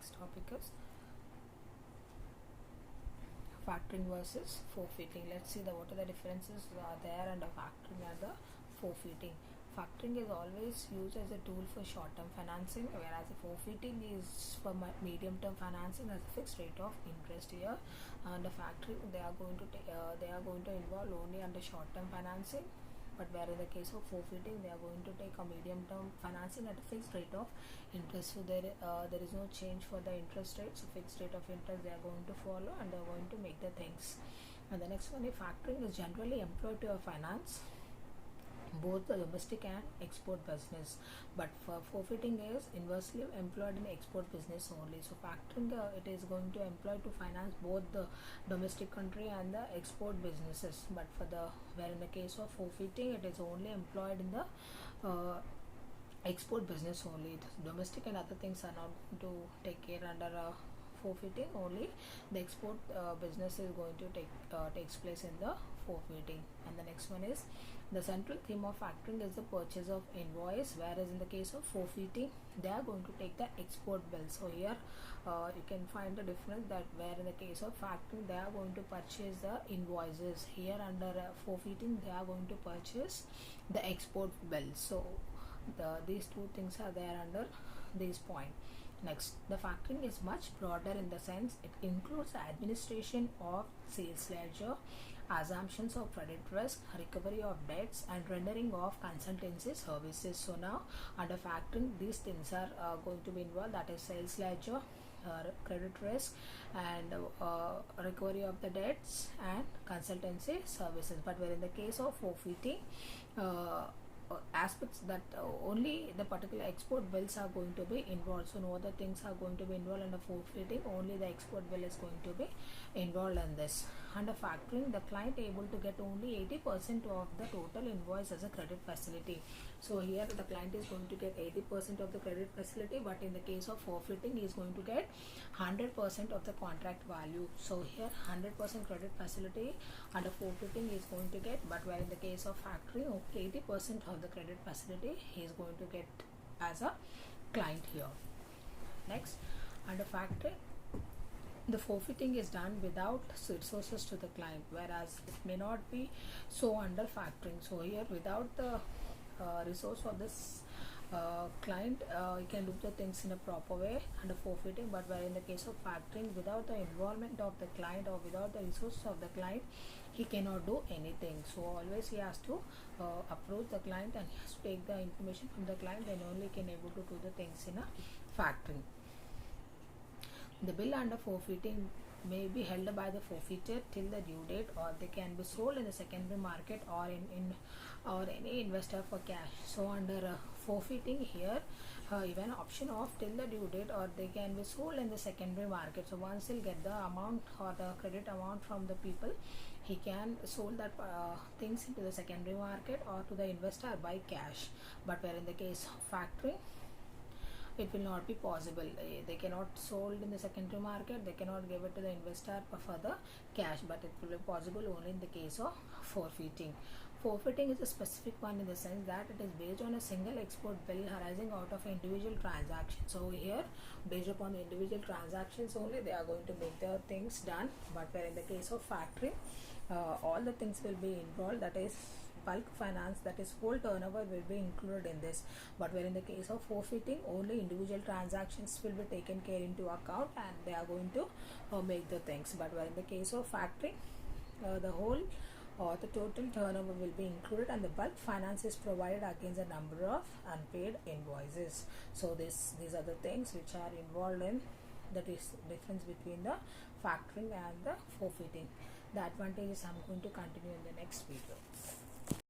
next topic is factoring versus forfeiting. Let's see what are the differences there under factoring and the forfeiting. Factoring is always used as a tool for short-term financing, whereas the forfeiting is for medium-term financing as a fixed rate of interest. Here, under factoring, they are going to involve only under short-term financing, but where in the case of forfeiting, they are going to take a medium-term financing at a fixed rate of interest. So there is no change for the interest rate. So fixed rate of interest they are going to follow, and they are going to make the things. And the next one, is factoring is generally employed to finance both the domestic and export business, but for forfeiting is inversely employed in export business only. So factoring it is going to employ to finance both the domestic country and the export businesses, but for the where in the case of forfeiting it is only employed in the export business only. Domestic and other things are not going to take care under forfeiting. Only the export business is going to takes place in the forfeiting. And the next one is the central theme of factoring is the purchase of invoice, whereas in the case of forfeiting they are going to take the export bill. So here you can find the difference, that where in the case of factoring they are going to purchase the invoices, here under forfeiting they are going to purchase the export bill. So these two things are there under this point. Next, the factoring is much broader in the sense it includes the administration of sales ledger, assumptions of credit risk, recovery of debts, and rendering of consultancy services. So now under factoring these things are going to be involved, that is sales ledger, credit risk, and recovery of the debts and consultancy services. But where in the case of forfeiting aspects that only the particular export bills are going to be involved, so no other things are going to be involved. Under forfeiting only the export bill is going to be involved in this. Under factoring, the client able to get only 80% of the total invoice as a credit facility. So here the client is going to get 80% of the credit facility, but in the case of forfeiting he is going to get 100% of the contract value. So here 100% credit facility under forfeiting is going to get, but where in the case of factoring 80% of the credit facility he is going to get as a client here. Next, under factoring the forfeiting is done without resources to the client, whereas it may not be so under factoring. So here without the resource of this client you can do the things in a proper way under forfeiting, but where in the case of factoring without the involvement of the client or without the resources of the client he cannot do anything. So always he has to approach the client and he has to take the information from the client, then only can able to do the things in a factoring. The bill under forfeiting may be held by the forfeited till the due date, or they can be sold in the secondary market or in or any investor for cash. So under forfeiting here even option of till the due date, or they can be sold in the secondary market. So once he'll get the amount or the credit amount from the people, he can sold that things into the secondary market or to the investor by cash. But where in the case of factoring it will not be possible. They cannot sold in the secondary market, they cannot give it to the investor for the cash, but it will be possible only in the case of forfeiting. Forfeiting is a specific one in the sense that it is based on a single export bill arising out of an individual transaction. So here based upon the individual transactions only they are going to make the things done, but where in the case of factoring all the things will be involved, that is bulk finance, that is whole turnover will be included in this. But where in the case of forfeiting only individual transactions will be taken care into account and they are going to make the things. But where in the case of factoring the whole or the total turnover will be included and the bulk finance is provided against a number of unpaid invoices. So these are the things which are involved in the difference between the factoring and the forfeiting. The advantages I'm going to continue in the next video.